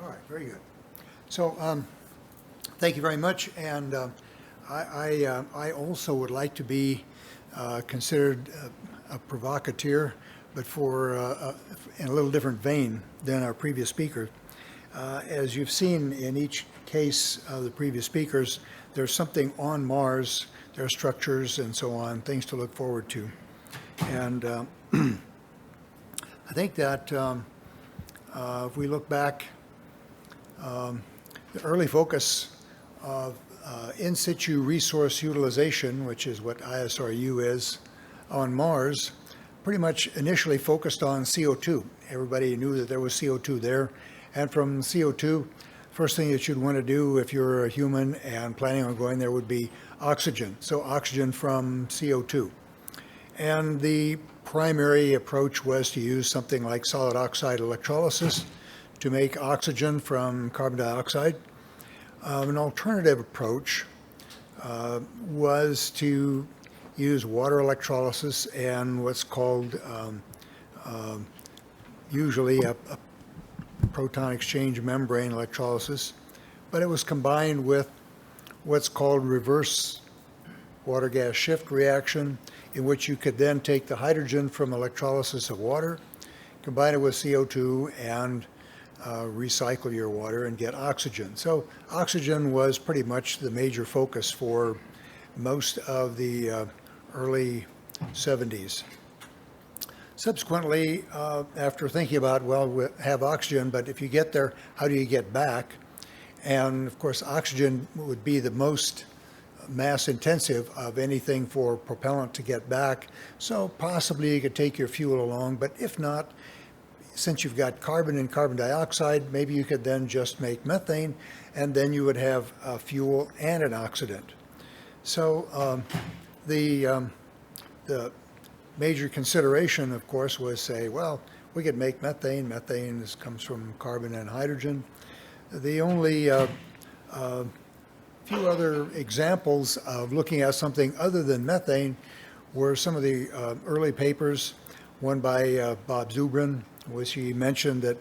All right, very good. So, thank you very much. And I also would like to be considered a provocateur, but in a little different vein than our previous speaker. As you've seen in each case of the previous speakers, there's something on Mars, there are structures and so on, things to look forward to. And I think that if we look back, the early focus of in situ resource utilization, which is what ISRU is, on Mars, pretty much initially focused on CO2. Everybody knew that there was CO2 there. And from CO2, first thing that you'd want to do if you're a human and planning on going there would be oxygen. So oxygen from CO2. And the primary approach was to use something like solid oxide electrolysis to make oxygen from carbon dioxide. An alternative approach was to use water electrolysis and what's called usually a proton exchange membrane electrolysis, but it was combined with what's called reverse water gas shift reaction, in which you could then take the hydrogen from electrolysis of water, combine it with CO2, and recycle your water and get oxygen. So oxygen was pretty much the major focus for most of the early 70s. Subsequently, after thinking about, well, we have oxygen, but if you get there, how do you get back? And of course, oxygen would be the most mass intensive of anything for propellant to get back. So possibly you could take your fuel along, but if not, since you've got carbon and carbon dioxide, maybe you could then just make methane, and then you would have a fuel and an oxidant. So the major consideration, of course, was say, well, we could make methane. Methane comes from carbon and hydrogen. The only few other examples of looking at something other than methane were some of the early papers, one by Bob Zubrin, which he mentioned that,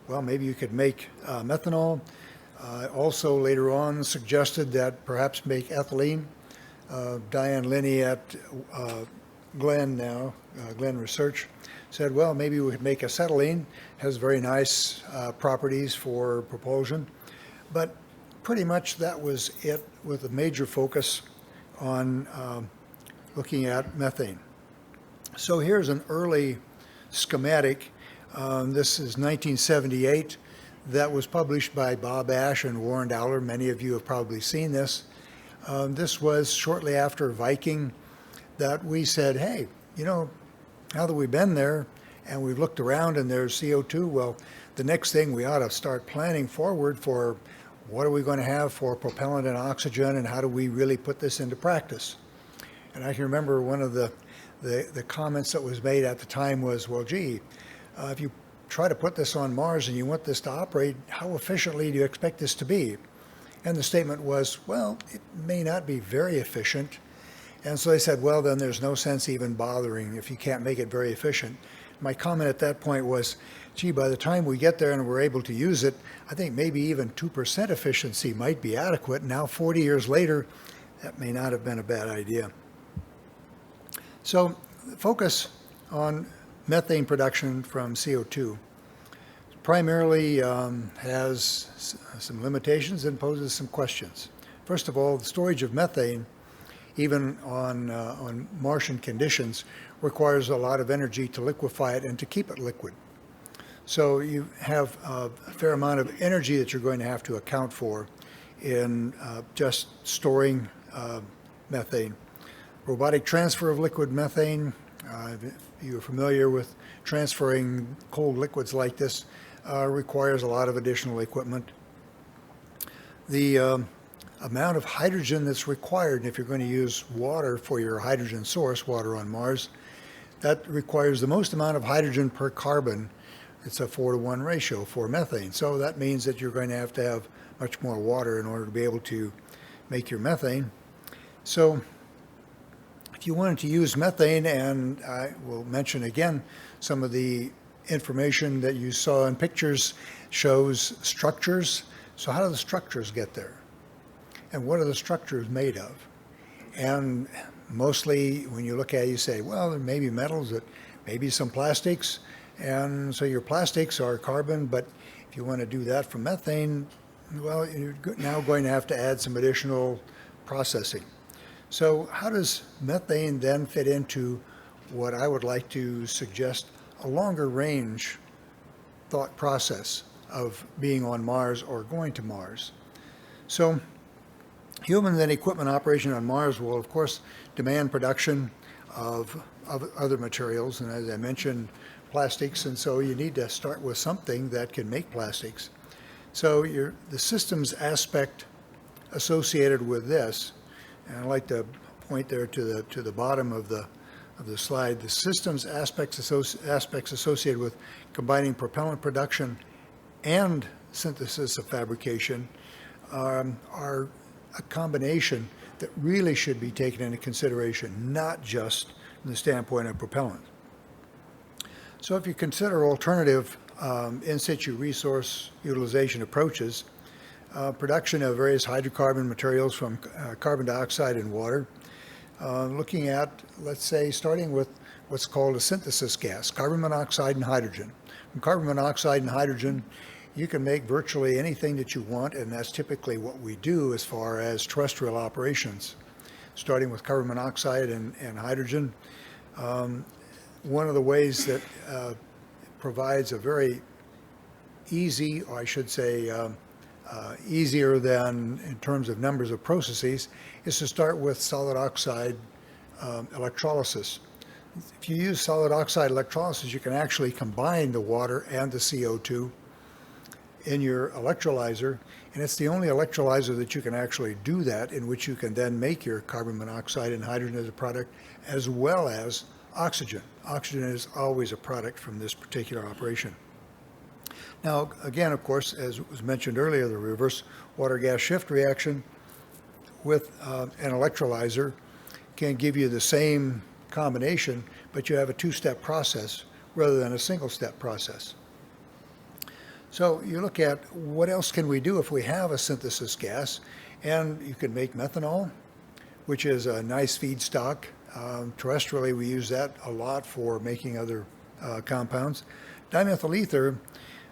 well, maybe you could make methanol. Also later on suggested that perhaps make ethylene. Diane Linney at Glenn Research, said, well, maybe we could make acetylene. Has very nice properties for propulsion. But pretty much that was it, with a major focus on looking at methane. So here's an early schematic. This is 1978. That was published by Bob Ash and Warren Dowler. Many of you have probably seen this. This was shortly after Viking, that we said, hey, you know, now that we've been there and we've looked around and there's CO2, well, the next thing we ought to start planning forward for what are we going to have for propellant and oxygen, and how do we really put this into practice? And I can remember one of the comments that was made at the time was, well, gee, if you try to put this on Mars and you want this to operate, how efficiently do you expect this to be? And the statement was, well, it may not be very efficient. And so they said, well, then there's no sense even bothering if you can't make it very efficient. My comment at that point was, gee, by the time we get there and we're able to use it, I think maybe even 2% efficiency might be adequate. Now, 40 years later, that may not have been a bad idea. So focus on methane production from CO2 primarily has some limitations and poses some questions. First of all, the storage of methane, even on Martian conditions, requires a lot of energy to liquefy it and to keep it liquid. So you have a fair amount of energy that you're going to have to account for in just storing methane. Robotic transfer of liquid methane, if you're familiar with transferring cold liquids like this, requires a lot of additional equipment. The amount of hydrogen that's required, if you're going to use water for your hydrogen source, water on Mars, that requires the most amount of hydrogen per carbon. It's a 4-to-1 ratio for methane. So that means that you're going to have much more water in order to be able to make your methane. So if you wanted to use methane, and I will mention again some of the information that you saw in pictures shows structures. So how do the structures get there? And what are the structures made of? And mostly when you look at it, you say, well, there may be metals, that maybe some plastics. And so your plastics are carbon, but if you want to do that from methane, well, you're now going to have to add some additional processing. So how does methane then fit into what I would like to suggest a longer range thought process of being on Mars or going to Mars? So human and equipment operation on Mars will, of course, demand production of other materials, and as I mentioned, plastics, and so you need to start with something that can make plastics. So the systems aspect associated with this, and I'd like to point there to the bottom of the slide, the systems aspects associated with combining propellant production and synthesis of fabrication are a combination that really should be taken into consideration, not just from the standpoint of propellant. So if you consider alternative in situ resource utilization approaches, production of various hydrocarbon materials from carbon dioxide and water, looking at, let's say, starting with what's called a synthesis gas, carbon monoxide and hydrogen. From carbon monoxide and hydrogen, you can make virtually anything that you want, and that's typically what we do as far as terrestrial operations. Starting with carbon monoxide and hydrogen, one of the ways that provides a very easy, or I should say easier than in terms of numbers of processes, is to start with solid oxide electrolysis. If you use solid oxide electrolysis, you can actually combine the water and the CO2 in your electrolyzer, and it's the only electrolyzer that you can actually do that, in which you can then make your carbon monoxide and hydrogen as a product, as well as oxygen. Oxygen is always a product from this particular operation. Now, again, of course, as was mentioned earlier, the reverse water-gas shift reaction with an electrolyzer can give you the same combination, but you have a two-step process rather than a single-step process. So you look at what else can we do if we have a synthesis gas, and you can make methanol, which is a nice feedstock. Terrestrially, we use that a lot for making other compounds. Dimethyl ether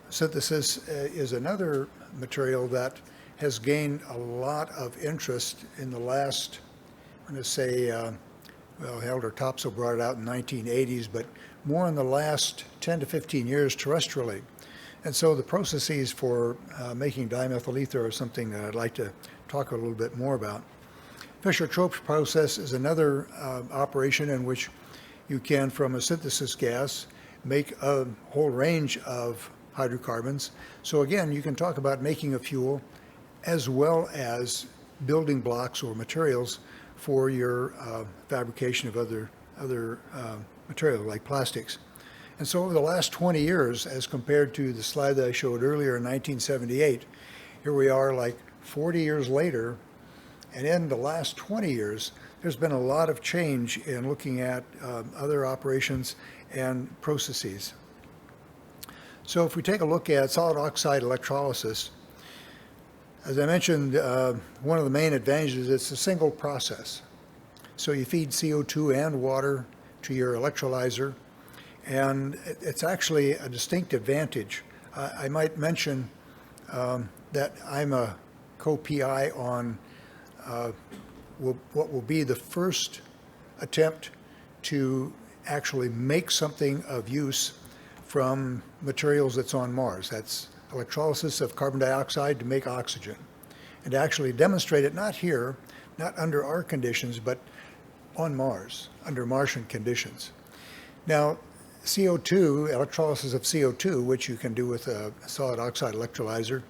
synthesis is another material that has gained a lot of interest in the last, I'm going to say, well, Helder Topsel brought it out in the 1980s, but more in the last 10 to 15 years terrestrially. And so the processes for making dimethyl ether are something that I'd like to talk a little bit more about. Fischer-Tropsch process is another operation in which you can, from a synthesis gas, make a whole range of hydrocarbons. So again, you can talk about making a fuel as well as building blocks or materials for your fabrication of other materials like plastics. And so over the last 20 years, as compared to the slide that I showed earlier in 1978, here we are like 40 years later, and in the last 20 years, there's been a lot of change in looking at other operations and processes. So if we take a look at solid oxide electrolysis, as I mentioned, one of the main advantages is it's a single process. So you feed CO2 and water to your electrolyzer, and it's actually a distinct advantage. I might mention that I'm a co-PI on what will be the first attempt to actually make something of use from materials that's on Mars. That's electrolysis of carbon dioxide to make oxygen, and to actually demonstrate it not here, not under our conditions, but on Mars, under Martian conditions. Now, CO2, electrolysis of CO2, which you can do with a solid oxide electrolyzer,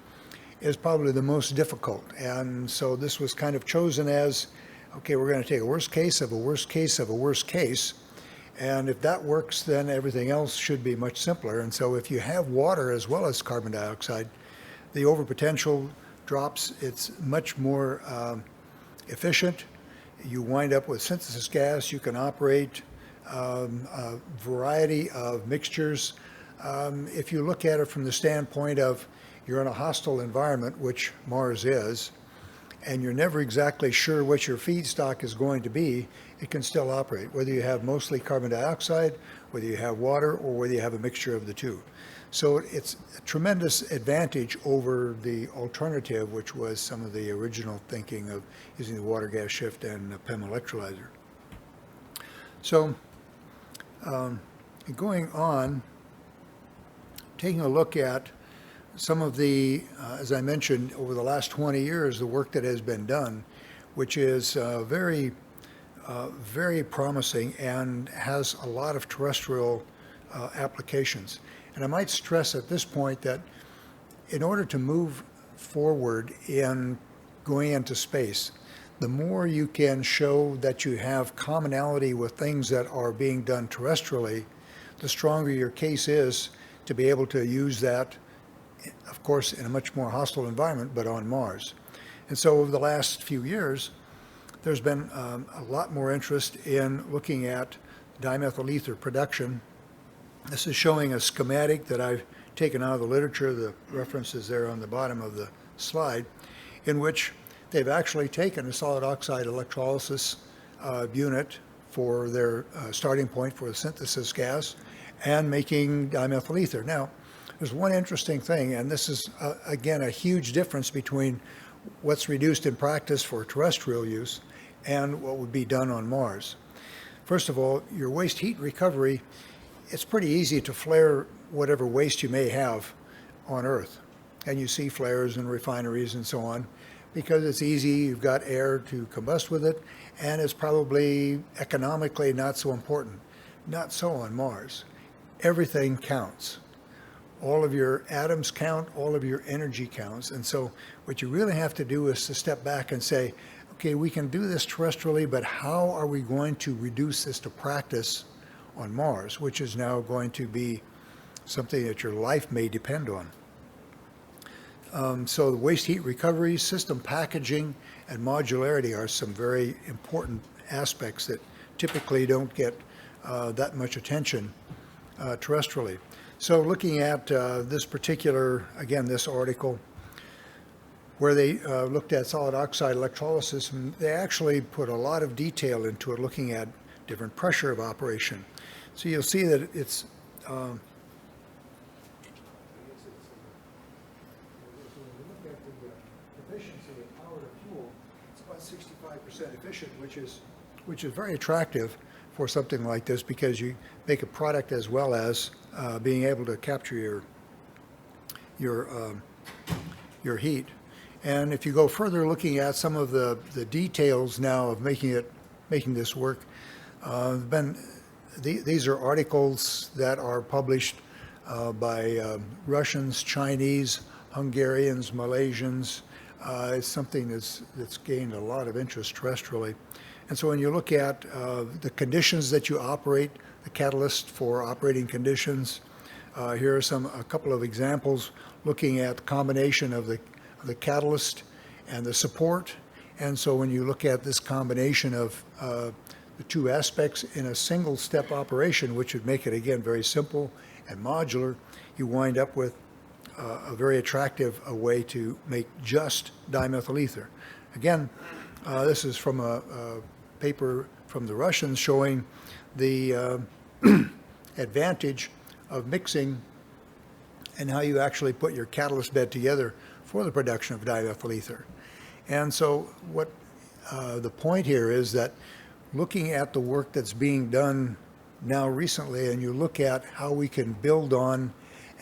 is probably the most difficult. And so this was kind of chosen as, okay, we're going to take a worst case of a worst case of a worst case. And if that works, then everything else should be much simpler. And so if you have water as well as carbon dioxide, the overpotential drops. It's much more efficient. You wind up with synthesis gas. You can operate a variety of mixtures If you look at it from the standpoint of you're in a hostile environment, which Mars is, and you're never exactly sure what your feedstock is going to be, it can still operate, whether you have mostly carbon dioxide, whether you have water, or whether you have a mixture of the two. So it's a tremendous advantage over the alternative, which was some of the original thinking of using the water gas shift and a PEM electrolyzer. So going on, taking a look at some of the, as I mentioned, over the last 20 years, the work that has been done, which is very promising and has a lot of terrestrial applications. And I might stress at this point that in order to move forward in going into space, the more you can show that you have commonality with things that are being done terrestrially, the stronger your case is to be able to use that, of course, in a much more hostile environment, but on Mars. And so over the last few years, there's been a lot more interest in looking at dimethyl ether production. This is showing a schematic that I've taken out of the literature, the references there on the bottom of the slide, in which they've actually taken a solid oxide electrolysis unit for their starting point for the synthesis gas and making dimethyl ether. Now, there's one interesting thing, and this is, again, a huge difference between what's reduced in practice for terrestrial use and what would be done on Mars. First of all, your waste heat recovery, it's pretty easy to flare whatever waste you may have on Earth. And you see flares in refineries and so on, because it's easy, you've got air to combust with it, and it's probably economically not so important. Not so on Mars. Everything counts. All of your atoms count, all of your energy counts. And so what you really have to do is to step back and say, okay, we can do this terrestrially, but how are we going to reduce this to practice on Mars, which is now going to be something that your life may depend on. So the waste heat recovery, system packaging, and modularity are some very important aspects that typically don't get that much attention terrestrially. So looking at this particular, again, this article, where they looked at solid oxide electrolysis, and they actually put a lot of detail into it, looking at different pressure of operation. So you'll see that it's efficiency of power to fuel, it's about 65% efficient, which is very attractive for something like this, because you make a product as well as being able to capture your heat. And if you go further, looking at some of the details now of making this work, these are articles that are published by Russians, Chinese, Hungarians, Malaysians. It's something that's gained a lot of interest terrestrially. And so when you look at the conditions that you operate, the catalyst for operating conditions, here are a couple of examples looking at the combination of the catalyst and the support. And so when you look at this combination of the two aspects in a single step operation, which would make it, again, very simple and modular, you wind up with a very attractive way to make just dimethyl ether. Again, this is from a paper from the Russians showing the advantage of mixing and how you actually put your catalyst bed together for the production of dimethyl ether. And so what the point here is that looking at the work that's being done now recently, and you look at how we can build on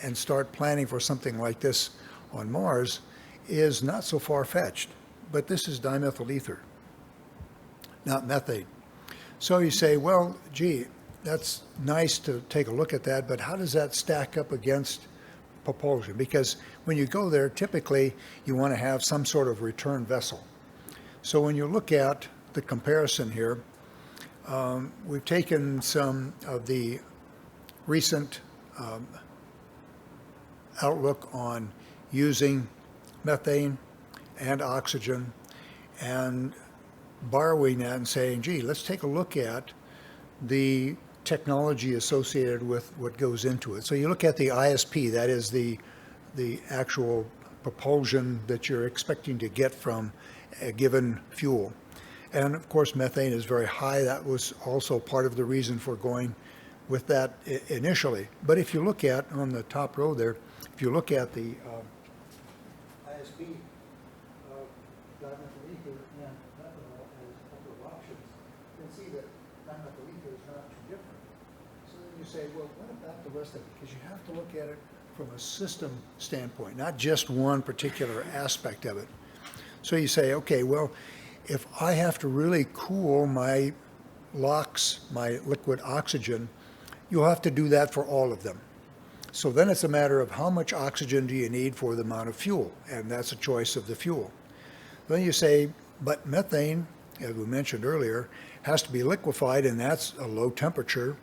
and start planning for something like this on Mars, is not so far-fetched. But this is dimethyl ether, not methane. So you say, well, gee, that's nice to take a look at that, but how does that stack up against propulsion? Because when you go there, typically you want to have some sort of return vessel. So when you look at the comparison here, we've taken some of the recent outlook on using methane and oxygen and borrowing that and saying, gee, let's take a look at the technology associated with what goes into it. So you look at the ISP, that is the actual propulsion that you're expecting to get from a given fuel. And of course, methane is very high. That was also part of the reason for going with that initially. But if you look at, on the top row there, if you look at the ISP, dimethyl ether and methanol as a couple of options, you can see that dimethyl ether is not too different. So then you say, well, what about the rest of it? Because you have to look at it from a system standpoint, not just one particular aspect of it. So you say, okay, well, if I have to really cool my LOX, my liquid oxygen, you'll have to do that for all of them. So then it's a matter of how much oxygen do you need for the amount of fuel, and that's a choice of the fuel. Then you say, but methane, as we mentioned earlier, has to be liquefied, and that's a low temperature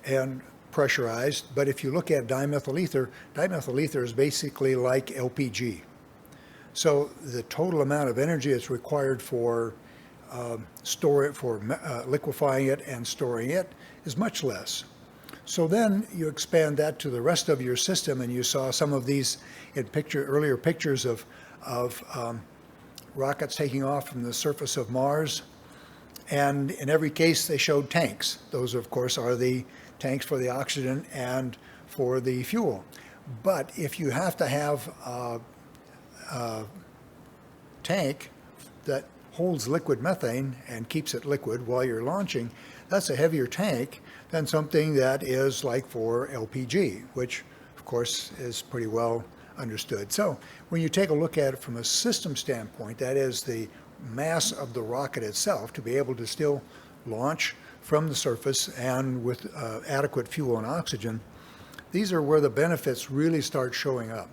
and pressurized. But if you look at dimethyl ether is basically like LPG. So the total amount of energy that's required for liquefying it and storing it is much less. So then you expand that to the rest of your system, and you saw some of these in earlier pictures of rockets taking off from the surface of Mars. And in every case, they showed tanks. Those, of course, are the tanks for the oxygen and for the fuel. But if you have to have a tank that holds liquid methane and keeps it liquid while you're launching, that's a heavier tank than something that is like for LPG, which, of course, is pretty well understood. So when you take a look at it from a system standpoint, that is the mass of the rocket itself, to be able to still launch from the surface and with adequate fuel and oxygen, these are where the benefits really start showing up.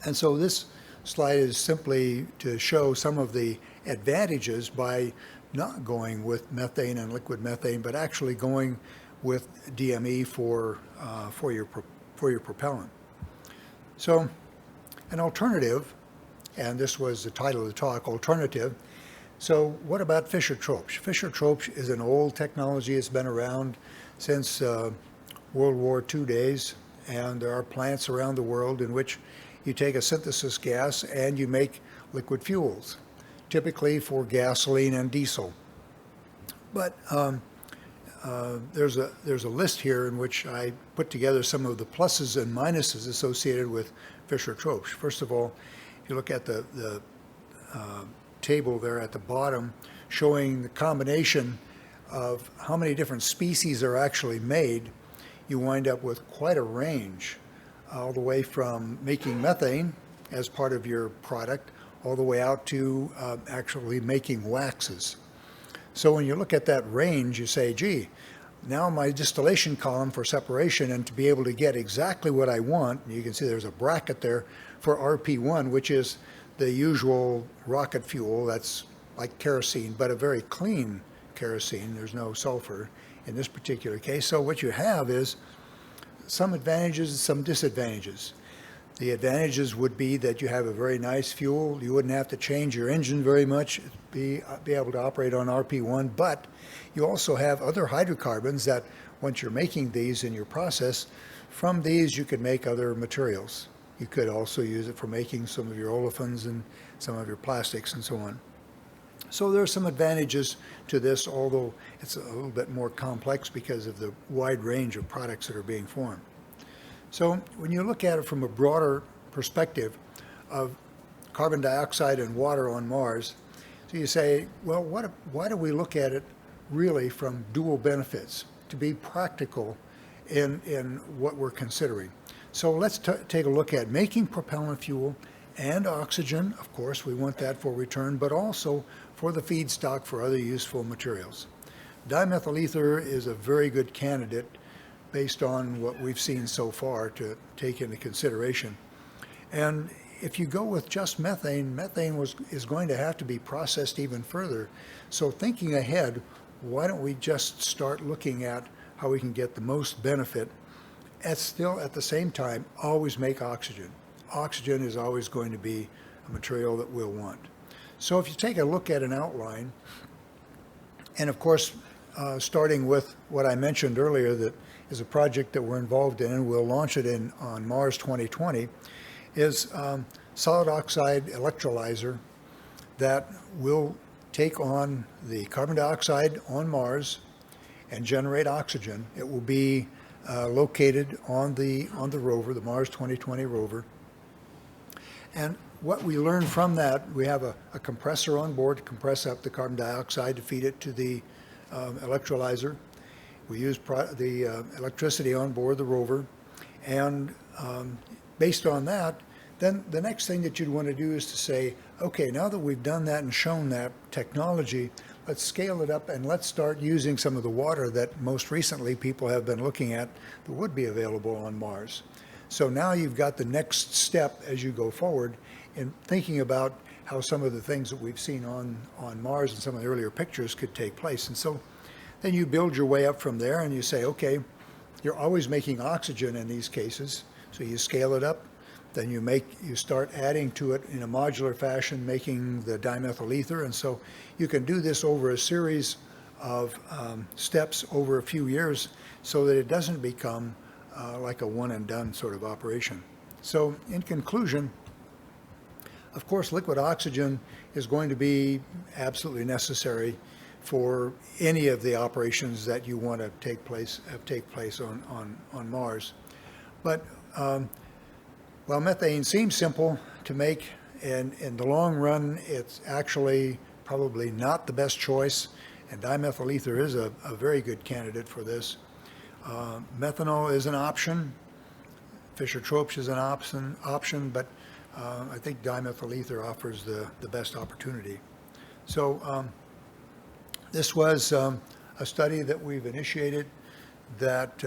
And so this slide is simply to show some of the advantages by not going with methane and liquid methane, but actually going with DME for your propellant. So an alternative, and this was the title of the talk, alternative. So what about Fischer-Tropsch? Fischer-Tropsch is an old technology. It's been around since World War II days, and there are plants around the world in which you take a synthesis gas and you make liquid fuels, typically for gasoline and diesel. But there's a list here in which I put together some of the pluses and minuses associated with Fischer-Tropsch. First of all, if you look at the table there at the bottom, showing the combination of how many different species are actually made, you wind up with quite a range, all the way from making methane as part of your product, all the way out to actually making waxes. So when you look at that range, you say, gee, now my distillation column for separation, and to be able to get exactly what I want, you can see there's a bracket there for RP1, which is the usual rocket fuel that's like kerosene, but a very clean kerosene. There's no sulfur in this particular case. So what you have is some advantages and some disadvantages. The advantages would be that you have a very nice fuel. You wouldn't have to change your engine very much, be able to operate on RP1, but you also have other hydrocarbons that once you're making these in your process, from these you could make other materials. You could also use it for making some of your olefins and some of your plastics and so on. So there are some advantages to this, although it's a little bit more complex because of the wide range of products that are being formed. So when you look at it from a broader perspective of carbon dioxide and water on Mars, so you say, well, why do we look at it really from dual benefits, to be practical in what we're considering? So let's take a look at making propellant fuel and oxygen. Of course, we want that for return, but also for the feedstock for other useful materials. Dimethyl ether is a very good candidate based on what we've seen so far to take into consideration. And if you go with just methane, is going to have to be processed even further. So thinking ahead, why don't we just start looking at how we can get the most benefit and still at the same time always make oxygen. Oxygen is always going to be a material that we'll want. So if you take a look at an outline, and of course starting with what I mentioned earlier, that is a project that we're involved in, and we'll launch it on Mars 2020, is solid oxide electrolyzer that will take on the carbon dioxide on Mars and generate oxygen. It will be located on the rover, the Mars 2020 rover. And what we learn from that, we have a compressor on board to compress up the carbon dioxide to feed it to the electrolyzer. We use the electricity on board the rover, and based on that, then the next thing that you'd want to do is to say, okay, now that we've done that and shown that technology, let's scale it up and let's start using some of the water that most recently people have been looking at that would be available on Mars. So now you've got the next step as you go forward in thinking about how some of the things that we've seen on Mars and some of the earlier pictures could take place. And so then you build your way up from there and you say, okay, you're always making oxygen in these cases, so you scale it up. Then you start adding to it in a modular fashion, making the dimethyl ether. And so you can do this over a series of steps over a few years so that it doesn't become like a one and done sort of operation. So in conclusion, of course, liquid oxygen is going to be absolutely necessary for any of the operations that you want to take place on Mars. But while methane seems simple to make, and in the long run, it's actually probably not the best choice, and dimethyl ether is a very good candidate for this. Methanol is an option. Fischer-Tropsch is an option, but I think dimethyl ether offers the best opportunity. So this was a study that we've initiated that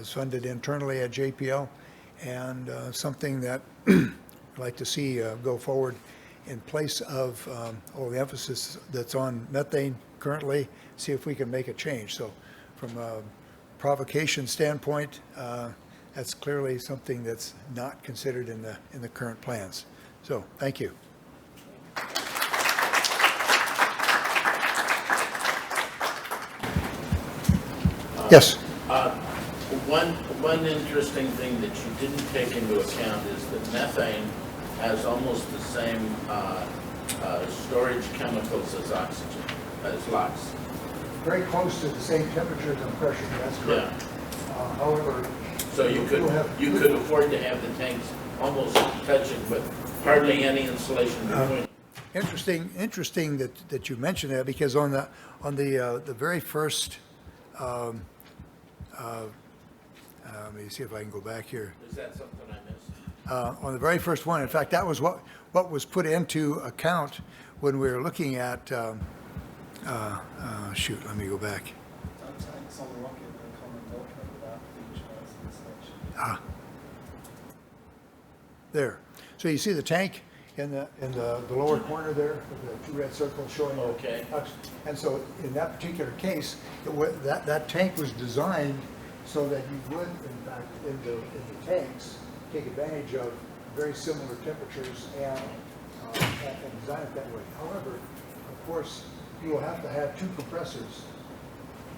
is funded internally at JPL, and something that I'd like to see go forward in place of all the emphasis that's on methane currently, see if we can make a change. So from a provocation standpoint, that's clearly something that's not considered in the current plans. So thank you. Yes. One interesting thing that you didn't take into account is that methane has almost the same storage chemicals as oxygen, as LOX. Very close to the same temperatures and pressure, that's correct. Yeah. However, so you could afford to have the tanks almost touching, but hardly any insulation between. Interesting that you mentioned that, because on the very first let me see if I can go back here. Is that something I missed? On the very first one, in fact, that was what was put into account when we were looking at. Shoot, let me go back. There. So you see the tank in the lower corner there, with the two red circles showing. Okay. And so in that particular case, that tank was designed so that you would, in fact, in the tanks, take advantage of very similar temperatures and design it that way. However, of course, you will have to have two compressors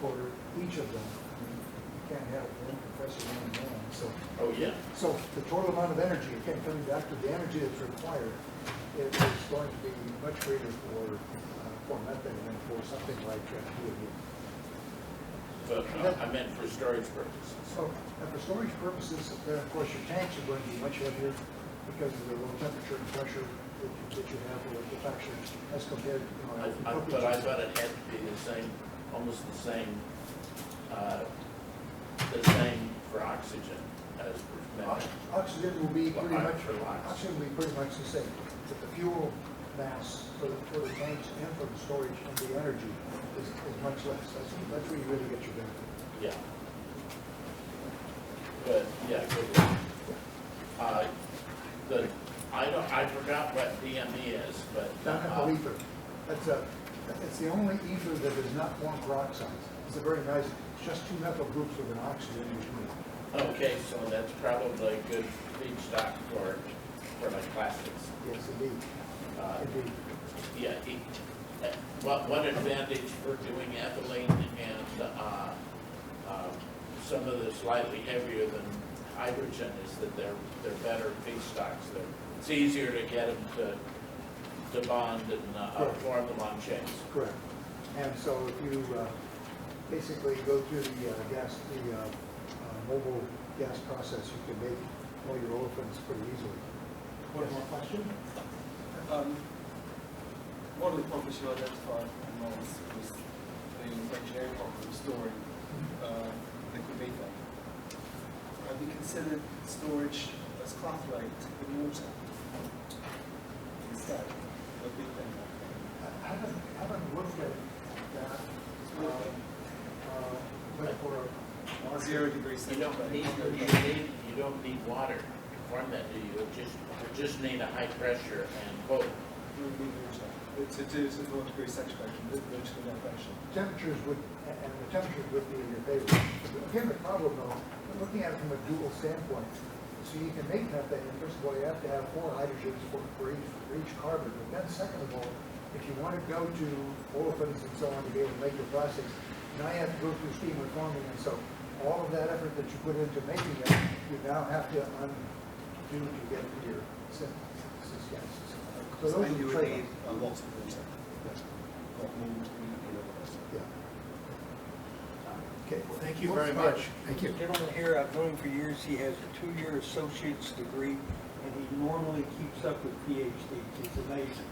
for each of them. You can't have one compressor and one. So, oh yeah. So the total amount of energy, again, coming back to the energy that's required, is going to be much greater for methane than for something like PFD. But I meant for storage purposes. So, and for storage purposes, then of course your tanks are going to be much heavier because of the low temperature and pressure that you have for liquefaction as compared to, but I thought it had to be the same, almost the same for oxygen as for methane. Oxygen will be pretty much the same, but the fuel mass for the tanks and for the storage and the energy is much less. That's where you really get your benefit. Yeah. But yeah, good. I forgot what DME is, but Dimethyl ether. It's the only ether that does not form peroxides. It's a very nice. It's just two methyl groups with an oxygen in between. Okay, so that's probably a good feedstock for like plastics. Yes, indeed. Indeed. Yeah. One advantage for doing ethylene and some of the slightly heavier than hydrogen is that they're better feedstocks. It's easier to get them to bond and form them on chains. Correct. And so if you basically go through the mobile gas process, you can make all your olefins pretty easily. One more question? One of the problems you identified in Mars was the engineering problem of storing liquid methane. Have you considered storage as clathrate in water instead of methane? I haven't looked at that. But for 0 degrees You don't centigrade. you don't need water to form that, do you? You just need a high pressure and both. You would need water to do to 0 degrees centigrade from vertical elevation. temperatures would, and the temperatures would be in your favor. Again, the problem though, looking at it from a dual standpoint, so you can make methane, and first of all, you have to have 4 hydrogens for each carbon. But then second of all, if you want to go to olefins and so on to be able to make your plastics, now you have to go through steam reforming, and so all of that effort that you put into making it, you now have to undo to get to your synthesis gases. So those are And you the would need trade-offs. a lot of water. Not more to be Yeah. Okay, well, Thank you very much. Thank you. The gentleman here, I've known him for years, he has a 2-year associate's degree, and he normally keeps up with PhDs. It's amazing.